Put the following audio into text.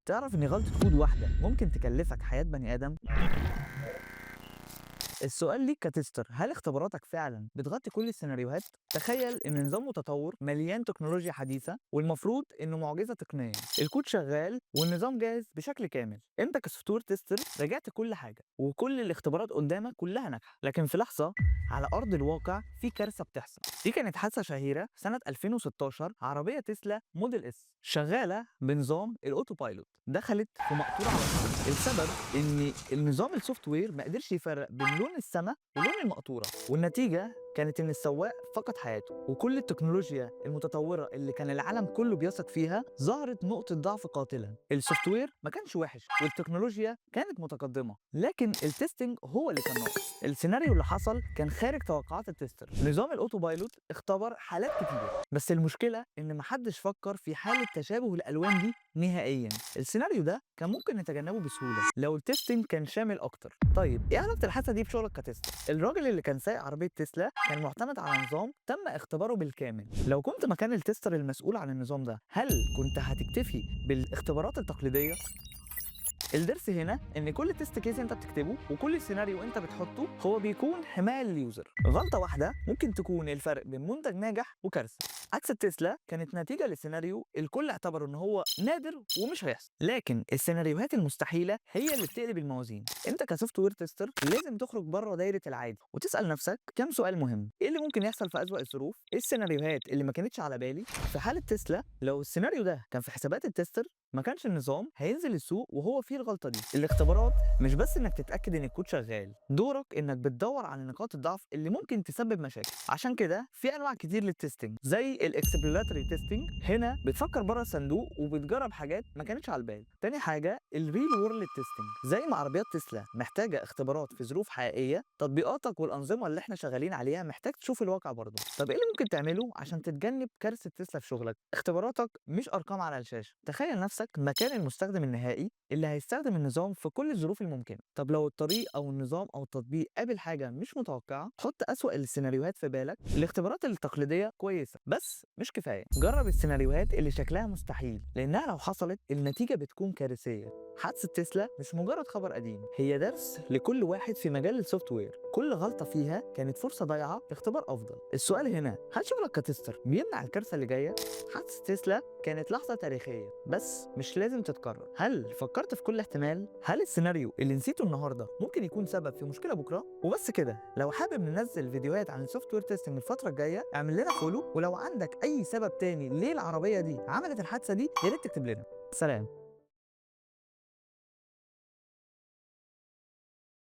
تعرف إن غلطة كود واحدة ممكن تكلفك حياة بني آدم؟ السؤال ليك كتستر، هل اختباراتك فعلا بتغطي كل السيناريوهات؟ تخيل ان نظام متطور مليان تكنولوجيا حديثة والمفروض انه معجزة تقنية، الكود شغال والنظام جاهز بشكل كامل، انت كسوفت وير تيستر راجعت كل حاجة وكل الاختبارات قدامك كلها ناجحة، لكن في لحظة على ارض الواقع في كارثة بتحصل. دي كانت حادثة شهيرة سنة 2016، عربية تسلا موديل اس شغالة بنظام الاوتو بايلوت دخلت في مقطورة على الطريق. السبب ان النظام السوفت وير ما قدرش يفرق بين لون السماء ولون المقطورة، والنتيجة كانت ان السواق فقد حياته، وكل التكنولوجيا المتطورة اللي كان العالم كله بيثق فيها ظهرت نقطة ضعف قاتلة. السوفت وير ما كانش وحش والتكنولوجيا كانت متقدمة، لكن التستنج هو اللي كان ناقص. السيناريو اللي حصل كان خارج توقعات التستر. نظام الاوتو بايلوت اختبر حالات كتير، بس المشكلة ان محدش فكر في حالة تشابه الالوان دي نهائيا. السيناريو ده كان ممكن نتجنبه بسهولة لو التستنج كان شامل اكتر. طيب ايه علاقة الحادثة دي بشغلك كتستر؟ الراجل اللي كان سايق عربية تسلا كان معتمد على نظام تم اختباره بالكامل. لو كنت مكان التستر المسؤول عن النظام ده، هل كنت هتكتفي بالاختبارات التقليدية؟ الدرس هنا ان كل تيست كيس انت بتكتبه وكل سيناريو انت بتحطه هو بيكون حمايه لليوزر. غلطه واحده ممكن تكون الفرق بين منتج ناجح وكارثه. عكس التسلا كانت نتيجه لسيناريو الكل اعتبره ان هو نادر ومش هيحصل، لكن السيناريوهات المستحيله هي اللي بتقلب الموازين. انت كسوفت وير تيستر لازم تخرج بره دايره العادي وتسال نفسك كام سؤال مهم. ايه اللي ممكن يحصل في اسوأ الظروف؟ ايه السيناريوهات اللي ما كانتش على بالي؟ في حاله تسلا لو السيناريو ده كان في حسابات التستر ما كانش النظام هينزل السوق وهو فيه الغلطه دي. الاختبارات مش بس انك تتاكد ان الكود شغال، دورك انك بتدور على نقاط الضعف اللي ممكن تسبب مشاكل. عشان كده في انواع كتير للتستنج زي الاكسبلوراتوري تيستنج، هنا بتفكر بره الصندوق وبتجرب حاجات ما كانتش على البال. تاني حاجه الريل وورلد تيستنج، زي ما عربيات تسلا محتاجه اختبارات في ظروف حقيقيه، تطبيقاتك والانظمه اللي احنا شغالين عليها محتاج تشوف الواقع برضه. طب ايه اللي ممكن تعمله عشان تتجنب كارثه تسلا في شغلك؟ اختباراتك مش ارقام على الشاشه، تخيل نفسك مكان المستخدم النهائي اللي هيستخدم النظام في كل الظروف الممكنه. طب لو الطريق او النظام او التطبيق قابل حاجه مش متوقعه، حط اسوأ السيناريوهات في بالك. الاختبارات التقليديه كويسه بس مش كفايه، جرب السيناريوهات اللي شكلها مستحيل لانها لو حصلت النتيجه بتكون كارثيه. حادثه تسلا مش مجرد خبر قديم، هي درس لكل واحد في مجال السوفت وير، كل غلطه فيها كانت فرصه ضايعه لاختبار افضل. السؤال هنا، هل شغلك كتستر بيمنع الكارثه اللي جايه؟ حادثه تسلا كانت لحظه تاريخيه بس مش لازم تتكرر. هل فكرت في كل احتمال؟ هل السيناريو اللي نسيته النهارده ممكن يكون سبب في مشكله بكره؟ وبس كده. لو حابب ننزل فيديوهات عن السوفت وير تيستنج الفتره الجايه اعمل لنا فولو، ولو عندك اي سبب تاني ليه العربيه دي عملت الحادثه دي يا ريت تكتب لنا. سلام.